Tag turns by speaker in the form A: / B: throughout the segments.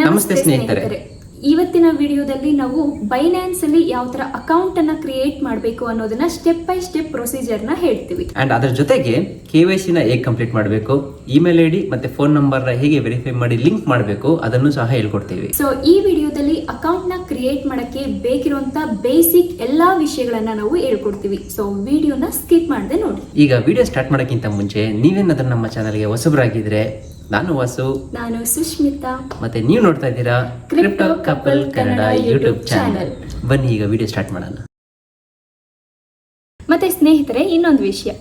A: ನಮಸ್ತೆ ಸ್ನೇಹಿತರೆ.
B: ಇವತ್ತಿನ ವಿಡಿಯೋದಲ್ಲಿ ನಾವು ಬೈನಾನ್ಸ್ ಅಲ್ಲಿ ಯಾವ ತರ ಅಕೌಂಟ್ ಅನ್ನ ಕ್ರಿಯೇಟ್ ಮಾಡಬೇಕು ಅನ್ನೋದನ್ನ ಸ್ಟೆಪ್ ಬೈ ಸ್ಟೆಪ್ ಪ್ರೊಸೀಜರ್ ನ ಹೇಳ್ತೀವಿ.
A: ಅಂಡ್ ಅದರ ಜೊತೆಗೆ KYC ನ ಹೇಗೆ ಕಂಪ್ಲೀಟ್ ಮಾಡಬೇಕು, ಇಮೇಲ್ ID ಮತ್ತೆ ಫೋನ್ ನಂಬರ್ ನ ಹೇಗೆ ವೆರಿಫೈ ಮಾಡಿ ಲಿಂಕ್ ಮಾಡಬೇಕು ಅದನ್ನು ಸಹ ಹೇಳ್ಕೊಡ್ತೀವಿ.
B: ಸೊ ಈ ವಿಡಿಯೋದಲ್ಲಿ ಅಕೌಂಟ್ ನ ಕ್ರಿಯೇಟ್ ಮಾಡಕ್ಕೆ ಬೇಕಿರುವಂತ ಬೇಸಿಕ್ ಎಲ್ಲಾ ವಿಷಯಗಳನ್ನ ನಾವು ಹೇಳ್ಕೊಡ್ತೀವಿ. ಸೊ ವಿಡಿಯೋನ ಸ್ಕಿಪ್ ಮಾಡದೆ ನೋಡಿ.
A: ಈಗ ವಿಡಿಯೋ ಸ್ಟಾರ್ಟ್ ಮಾಡೋಕ್ಕಿಂತ ಮುಂಚೆ ನೀವೇನಾದ್ರೂ ನಮ್ಮ ಚಾನಲ್ಗೆ ಹೊಸಬರಾಗಿದ್ರೆ, ನಾನು ವಾಸು,
B: ನಾನು ಸುಷ್ಮಿತಾ,
A: ಮತ್ತೆ ನೀವು ನೋಡ್ತಾ ಇದ್ದೀರಾ crypto couple Kannada YouTube channel. ಬನ್ನಿ ಈಗ ವಿಡಿಯೋ ಸ್ಟಾರ್ಟ್ ಮಾಡೋಣ.
B: ಮತ್ತೆ ಸ್ನೇಹಿತರೆ, ಇನ್ನೊಂದು ವಿಷಯ,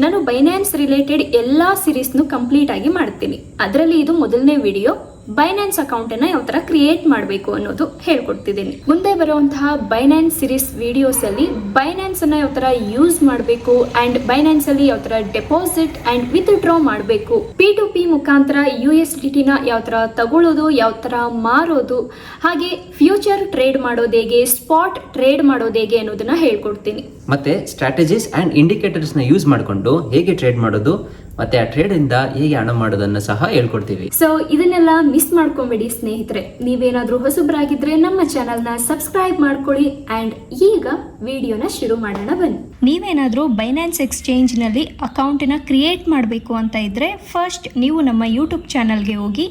B: ನಾನು ಬೈನಾನ್ಸ್ ರಿಲೇಟೆಡ್ ಎಲ್ಲಾ ಸಿರೀಸ್ನು ಕಂಪ್ಲೀಟ್ ಆಗಿ ಮಾಡ್ತೀನಿ. ಅದರಲ್ಲಿ ಇದು ಮೊದಲನೇ ವಿಡಿಯೋ. ಬೈನಾನ್ಸ್ ಅಕೌಂಟ್ ಅನ್ನ ಯಾವ ತರ ಕ್ರಿಯೇಟ್ ಮಾಡಬೇಕು ಅನ್ನೋದು ಹೇಳ್ಕೊಡ್ತಿದ್ದೀನಿ. ಮುಂದೆ ಬರುವಂತಹ ಬೈನಾನ್ಸ್ ಸಿರೀಸ್ ವಿಡಿಯೋಸ್ ಅಲ್ಲಿ ಬೈನಾನ್ಸ್ ಅನ್ನ ಯಾವ ತರ ಯೂಸ್ ಮಾಡಬೇಕು ಅಂಡ್ ಬೈನಾನ್ಸ್ ಅಲ್ಲಿ ಯಾವ ತರ ಡೆಪಾಸಿಟ್ ಅಂಡ್ ವಿತ್ಡ್ರಾ ಮಾಡಬೇಕು, P2P ಮುಖಾಂತರ USDT ನ ಯಾವ ತರ ತಗೊಳ್ಳೋದು, ಯಾವ ತರ ಮಾರೋದು, ಹಾಗೆ ಫ್ಯೂಚರ್ ಟ್ರೇಡ್ ಮಾಡೋದು ಹೇಗೆ, ಸ್ಪಾಟ್ ಟ್ರೇಡ್ ಮಾಡೋದು ಹೇಗೆ ಅನ್ನೋದನ್ನ ಹೇಳ್ಕೊಡ್ತೀನಿ.
A: ಮತ್ತೆ ಸ್ಟ್ರಾಟಜೀಸ್ ಅಂಡ್ ಇಂಡಿಕೇಟರ್ಸ್ ನ ಯೂಸ್ ಮಾಡಿಕೊಂಡು ಹೇಗೆ ಟ್ರೇಡ್ ಮಾಡೋದು ಮತ್ತೆ ಆ ಟ್ರೇಡ್ ಇಂದ ಹೇಗೆ ಹಣ ಮಾಡೋದನ್ನ ಸಹ ಹೇಳ್ಕೊಡ್ತೀವಿ.
B: ಸೊ ಇದನ್ನೆಲ್ಲ ಮಿಸ್ ಮಾಡ್ಕೊಂಬೇಡಿ ಸ್ನೇಹಿತರೆ. ನೀವೇನಾದ್ರೂ ಹೊಸಬರಾಗಿದ್ರೆ ನಮ್ಮ ಚಾನೆಲ್ ನ ಸಬ್ಸ್ಕ್ರೈಬ್ ಮಾಡ್ಕೊಳ್ಳಿ. ಅಂಡ್ ಈಗ ವಿಡಿಯೋನ ಶುರು ಮಾಡೋಣ ಬನ್ನಿ. ನೀವೇನಾದ್ರೂ ಬೈನಾನ್ಸ್ ಎಕ್ಸ್ಚೇಂಜ್ ನಲ್ಲಿ ಅಕೌಂಟ್ ನ ಕ್ರಿಯೇಟ್ ಮಾಡಬೇಕು ಅಂತ ಇದ್ರೆ ಫಸ್ಟ್ ನೀವು ನಮ್ಮ ಯೂಟ್ಯೂಬ್ ಚಾನಲ್ಗೆ ಹೋಗಿ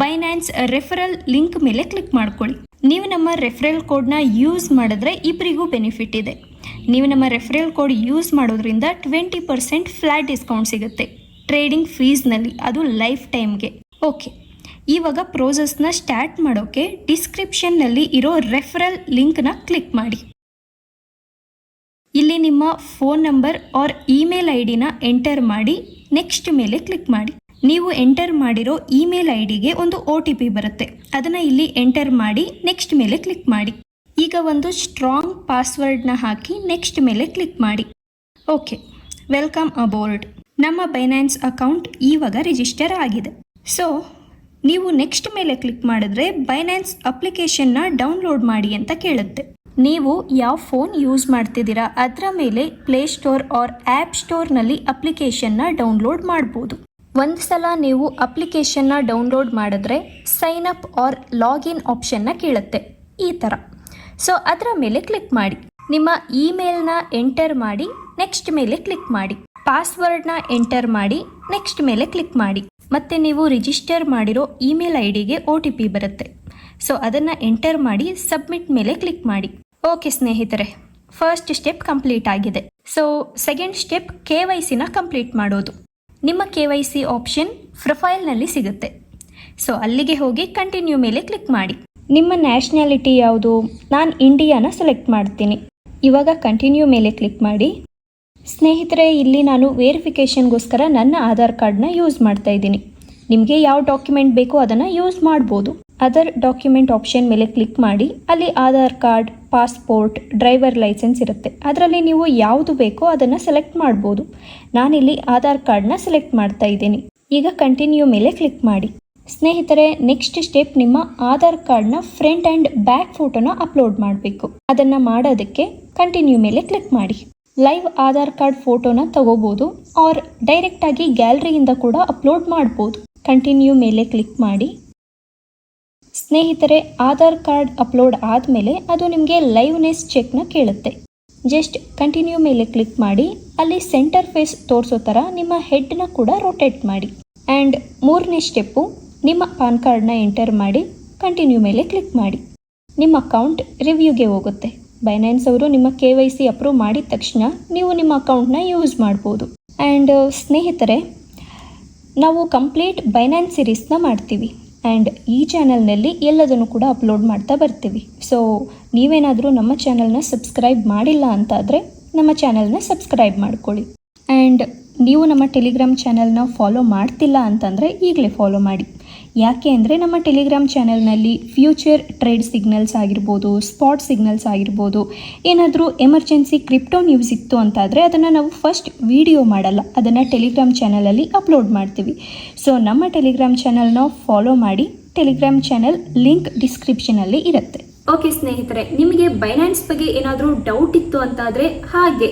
B: ಬೈನಾನ್ಸ್ ರೆಫರಲ್ ಲಿಂಕ್ ಮೇಲೆ ಕ್ಲಿಕ್ ಮಾಡ್ಕೊಳ್ಳಿ. ನೀವು ನಮ್ಮ ರೆಫರಲ್ ಕೋಡ್ನ ಯೂಸ್ ಮಾಡಿದ್ರೆ ಇಬ್ಬರಿಗೂ ಬೆನಿಫಿಟ್ ಇದೆ. ನೀವು ನಮ್ಮ ರೆಫರಲ್ ಕೋಡ್ ಯೂಸ್ ಮಾಡೋದ್ರಿಂದ 20% ಫ್ಲಾಟ್ ಡಿಸ್ಕೌಂಟ್ ಸಿಗುತ್ತೆ ಟ್ರೇಡಿಂಗ್ ಫೀಸ್ನಲ್ಲಿ, ಅದು ಲೈಫ್ ಟೈಮ್ಗೆ. ಓಕೆ, ಇವಾಗ ಪ್ರೋಸೆಸ್ನ ಸ್ಟಾರ್ಟ್ ಮಾಡೋಕ್ಕೆ ಡಿಸ್ಕ್ರಿಪ್ಷನ್ನಲ್ಲಿ ಇರೋ ರೆಫರಲ್ ಲಿಂಕ್ನ ಕ್ಲಿಕ್ ಮಾಡಿ. ಇಲ್ಲಿ ನಿಮ್ಮ ಫೋನ್ ನಂಬರ್ ಆರ್ ಇಮೇಲ್ ಐಡಿನ ಎಂಟರ್ ಮಾಡಿ ನೆಕ್ಸ್ಟ್ ಮೇಲೆ ಕ್ಲಿಕ್ ಮಾಡಿ. ನೀವು ಎಂಟರ್ ಮಾಡಿರೋ ಇಮೇಲ್ ಐಡಿಗೆ ಒಂದು OTP ಬರುತ್ತೆ, ಅದನ್ನು ಇಲ್ಲಿ ಎಂಟರ್ ಮಾಡಿ ನೆಕ್ಸ್ಟ್ ಮೇಲೆ ಕ್ಲಿಕ್ ಮಾಡಿ. ಈಗ ಒಂದು ಸ್ಟ್ರಾಂಗ್ ಪಾಸ್ವರ್ಡ್ನ ಹಾಕಿ ನೆಕ್ಸ್ಟ್ ಮೇಲೆ ಕ್ಲಿಕ್ ಮಾಡಿ. Okay, welcome ಅಬೋರ್ಡ್. ನಮ್ಮ ಬೈನಾನ್ಸ್ ಅಕೌಂಟ್ ಇವಾಗ ರಿಜಿಸ್ಟರ್ ಆಗಿದೆ. ಸೊ ನೀವು ನೆಕ್ಸ್ಟ್ ಮೇಲೆ ಕ್ಲಿಕ್ ಮಾಡಿದ್ರೆ ಬೈನಾನ್ಸ್ ಅಪ್ಲಿಕೇಶನ್ನ ಡೌನ್ಲೋಡ್ ಮಾಡಿ ಅಂತ ಕೇಳುತ್ತೆ. ನೀವು ಯಾವ ಫೋನ್ ಯೂಸ್ ಮಾಡ್ತಿದ್ದೀರಾ ಅದರ ಮೇಲೆ ಪ್ಲೇಸ್ಟೋರ್ ಆರ್ ಆ್ಯಪ್ ಸ್ಟೋರ್ನಲ್ಲಿ ಅಪ್ಲಿಕೇಶನ್ನ ಡೌನ್ಲೋಡ್ ಮಾಡ್ಬೋದು. ಒಂದು ಸಲ ನೀವು ಅಪ್ಲಿಕೇಶನ್ನ ಡೌನ್ಲೋಡ್ ಮಾಡಿದ್ರೆ ಸೈನ್ ಅಪ್ ಆರ್ ಲಾಗಿನ್ ಆಪ್ಷನ್ನ ಕೇಳುತ್ತೆ ಈ ಥರ. ಸೊ ಅದರ ಮೇಲೆ ಕ್ಲಿಕ್ ಮಾಡಿ. ನಿಮ್ಮ ಇಮೇಲ್ನ ಎಂಟರ್ ಮಾಡಿ ನೆಕ್ಸ್ಟ್ ಮೇಲೆ ಕ್ಲಿಕ್ ಮಾಡಿ. ಪಾಸ್ವರ್ಡ್ನ ಎಂಟರ್ ಮಾಡಿ ನೆಕ್ಸ್ಟ್ ಮೇಲೆ ಕ್ಲಿಕ್ ಮಾಡಿ. ಮತ್ತೆ ನೀವು ರಿಜಿಸ್ಟರ್ ಮಾಡಿರೋ ಇಮೇಲ್ ಐಡಿಗೆ OTP ಬರುತ್ತೆ. ಸೊ ಅದನ್ನು ಎಂಟರ್ ಮಾಡಿ ಸಬ್ಮಿಟ್ ಮೇಲೆ ಕ್ಲಿಕ್ ಮಾಡಿ. ಓಕೆ ಸ್ನೇಹಿತರೆ, ಫಸ್ಟ್ ಸ್ಟೆಪ್ ಕಂಪ್ಲೀಟ್ ಆಗಿದೆ. ಸೊ ಸೆಕೆಂಡ್ ಸ್ಟೆಪ್ KYCನ ಕಂಪ್ಲೀಟ್ ಮಾಡೋದು. ನಿಮ್ಮ KYC ಆಪ್ಷನ್ ಪ್ರೊಫೈಲ್ನಲ್ಲಿ ಸಿಗುತ್ತೆ. ಸೊ ಅಲ್ಲಿಗೆ ಹೋಗಿ ಕಂಟಿನ್ಯೂ ಮೇಲೆ ಕ್ಲಿಕ್ ಮಾಡಿ. ನಿಮ್ಮ ನ್ಯಾಷನಾಲಿಟಿ ಯಾವುದು? ನಾನು ಇಂಡಿಯಾನ ಸೆಲೆಕ್ಟ್ ಮಾಡ್ತೀನಿ. ಇವಾಗ ಕಂಟಿನ್ಯೂ ಮೇಲೆ ಕ್ಲಿಕ್ ಮಾಡಿ. ಸ್ನೇಹಿತರೆ, ಇಲ್ಲಿ ನಾನು ವೆರಿಫಿಕೇಷನ್ಗೋಸ್ಕರ ನನ್ನ ಆಧಾರ್ ಕಾರ್ಡ್ನ ಯೂಸ್ ಮಾಡ್ತಾ ಇದ್ದೀನಿ. ನಿಮಗೆ ಯಾವ ಡಾಕ್ಯುಮೆಂಟ್ ಬೇಕೋ ಅದನ್ನು ಯೂಸ್ ಮಾಡ್ಬೋದು. ಅದರ್ ಡಾಕ್ಯುಮೆಂಟ್ ಆಪ್ಷನ್ ಮೇಲೆ ಕ್ಲಿಕ್ ಮಾಡಿ. ಅಲ್ಲಿ Aadhaar card, passport, driver license ಇರುತ್ತೆ. ಅದರಲ್ಲಿ ನೀವು ಯಾವುದು ಬೇಕೋ ಅದನ್ನು ಸೆಲೆಕ್ಟ್ ಮಾಡ್ಬೋದು. ನಾನಿಲ್ಲಿ ಆಧಾರ್ ಕಾರ್ಡ್ನ ಸೆಲೆಕ್ಟ್ ಮಾಡ್ತಾ ಇದ್ದೀನಿ. ಈಗ ಕಂಟಿನ್ಯೂ ಮೇಲೆ ಕ್ಲಿಕ್ ಮಾಡಿ. ಸ್ನೇಹಿತರೆ, ನೆಕ್ಸ್ಟ್ ಸ್ಟೆಪ್ ನಿಮ್ಮ ಆಧಾರ್ ಕಾರ್ಡ್ನ ಫ್ರಂಟ್ ಆ್ಯಂಡ್ ಬ್ಯಾಕ್ ಫೋಟೋನ ಅಪ್ಲೋಡ್ ಮಾಡಬೇಕು. ಅದನ್ನು ಮಾಡೋದಕ್ಕೆ ಕಂಟಿನ್ಯೂ ಮೇಲೆ ಕ್ಲಿಕ್ ಮಾಡಿ. ಲೈವ್ ಆಧಾರ್ ಕಾರ್ಡ್ ಫೋಟೋನ ತಗೋಬೋದು ಆರ್ ಡೈರೆಕ್ಟಾಗಿ ಗ್ಯಾಲರಿಯಿಂದ ಕೂಡ ಅಪ್ಲೋಡ್ ಮಾಡ್ಬೋದು. ಕಂಟಿನ್ಯೂ ಮೇಲೆ ಕ್ಲಿಕ್ ಮಾಡಿ. ಸ್ನೇಹಿತರೆ, ಆಧಾರ್ ಕಾರ್ಡ್ ಅಪ್ಲೋಡ್ ಆದಮೇಲೆ ಅದು ನಿಮಗೆ ಲೈವ್ನೆಸ್ ಚೆಕ್ನ ಕೇಳುತ್ತೆ. ಜಸ್ಟ್ ಕಂಟಿನ್ಯೂ ಮೇಲೆ ಕ್ಲಿಕ್ ಮಾಡಿ. ಅಲ್ಲಿ ಸೆಂಟರ್ ಫೇಸ್ ತೋರಿಸೋ ಥರ ನಿಮ್ಮ ಹೆಡ್ನ ಕೂಡ ರೊಟೇಟ್ ಮಾಡಿ. ಆ್ಯಂಡ್ ಮೂರನೇ ಸ್ಟೆಪ್ಪು, ನಿಮ್ಮ ಪಾನ್ ಕಾರ್ಡ್ನ ಎಂಟರ್ ಮಾಡಿ ಕಂಟಿನ್ಯೂ ಮೇಲೆ ಕ್ಲಿಕ್ ಮಾಡಿ. ನಿಮ್ಮ ಅಕೌಂಟ್ ರಿವ್ಯೂಗೆ ಹೋಗುತ್ತೆ. ಬೈನಾನ್ಸ್ ಅವರು ನಿಮ್ಮ KYC ಅಪ್ರೂವ್ ಮಾಡಿದ ತಕ್ಷಣ ನೀವು ನಿಮ್ಮ ಅಕೌಂಟ್ನ ಯೂಸ್ ಮಾಡ್ಬೋದು. ಆ್ಯಂಡ್ ಸ್ನೇಹಿತರೆ, ನಾವು ಕಂಪ್ಲೀಟ್ ಬೈನಾನ್ಸ್ ಸಿರೀಸ್ನ ಮಾಡ್ತೀವಿ ಆ್ಯಂಡ್ ಈ ಚಾನಲ್ನಲ್ಲಿ ಎಲ್ಲದನ್ನು ಕೂಡ ಅಪ್ಲೋಡ್ ಮಾಡ್ತಾ ಬರ್ತೀವಿ. ಸೊ ನೀವೇನಾದರೂ ನಮ್ಮ ಚಾನಲ್ನ ಸಬ್ಸ್ಕ್ರೈಬ್ ಮಾಡಿಲ್ಲ ಅಂತಾದರೆ ನಮ್ಮ ಚಾನಲ್ನ ಸಬ್ಸ್ಕ್ರೈಬ್ ಮಾಡ್ಕೊಳ್ಳಿ. ಆ್ಯಂಡ್ ನೀವು ನಮ್ಮ ಟೆಲಿಗ್ರಾಮ್ ಚಾನಲ್ನ ಫಾಲೋ ಮಾಡ್ತಿಲ್ಲ ಅಂತಂದರೆ ಈಗಲೇ ಫಾಲೋ ಮಾಡಿ. ಯಾಕೆ ಅಂದರೆ ನಮ್ಮ ಟೆಲಿಗ್ರಾಮ್ ಚಾನಲ್ನಲ್ಲಿ ಫ್ಯೂಚರ್ ಟ್ರೇಡ್ ಸಿಗ್ನಲ್ಸ್ ಆಗಿರ್ಬೋದು, ಸ್ಪಾಟ್ ಸಿಗ್ನಲ್ಸ್ ಆಗಿರ್ಬೋದು, ಏನಾದರೂ ಎಮರ್ಜೆನ್ಸಿ ಕ್ರಿಪ್ಟೋ ನ್ಯೂಸ್ ಇತ್ತು ಅಂತಾದರೆ ಅದನ್ನು ನಾವು ಫಸ್ಟ್ ವಿಡಿಯೋ ಮಾಡಲ್ಲ, ಅದನ್ನು ಟೆಲಿಗ್ರಾಮ್ ಚಾನಲಲ್ಲಿ ಅಪ್ಲೋಡ್ ಮಾಡ್ತೀವಿ. ಸೊ ನಮ್ಮ ಟೆಲಿಗ್ರಾಮ್ ಚಾನಲ್ನ ಫಾಲೋ ಮಾಡಿ. ಟೆಲಿಗ್ರಾಮ್ ಚಾನಲ್ ಲಿಂಕ್ ಡಿಸ್ಕ್ರಿಪ್ಷನಲ್ಲಿ ಇರುತ್ತೆ. ಓಕೆ ಸ್ನೇಹಿತರೆ, ನಿಮಗೆ ಬೈನಾನ್ಸ್ ಬಗ್ಗೆ ಏನಾದರೂ ಡೌಟ್ ಇತ್ತು ಅಂತಾದರೆ, ಹಾಗೆ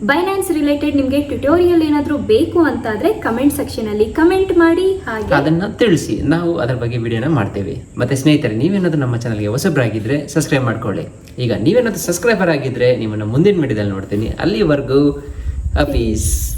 C: ಬೈನಾನ್ಸ್ ರಿಲೇಟೆಡ್ ನಿಮಗೆ ಟ್ಯುಟೋರಿಯಲ್ ಏನಾದರೂ ಬೇಕು ಅಂತಾದರೆ ಕಮೆಂಟ್ ಸೆಕ್ಷನಲ್ಲಿ ಕಮೆಂಟ್ ಮಾಡಿ, ಹಾಗೆ
A: ಅದನ್ನ ತಿಳಿಸಿ, ನಾವು ಅದರ ಬಗ್ಗೆ ವಿಡಿಯೋನ ಮಾಡ್ತೇವೆ. ಮತ್ತೆ ಸ್ನೇಹಿತರೆ, ನೀವೇನಾದ್ರೂ ನಮ್ಮ ಚಾನಲ್ಗೆ ಹೊಸಬ್ರಾಗಿದ್ರೆ ಸಬ್ಸ್ಕ್ರೈಬ್ ಮಾಡ್ಕೊಳ್ಳಿ. ಈಗ ನೀವೇನಾದ್ರೂ ಸಬ್ಸ್ಕ್ರೈಬರ್ ಆಗಿದ್ರೆ ನಿಮ್ಮನ್ನು ಮುಂದಿನ ವಿಡಿಯೋದಲ್ಲಿ ನೋಡ್ತೀನಿ. ಅಲ್ಲಿವರೆಗೂ ಅಪೀಸ್.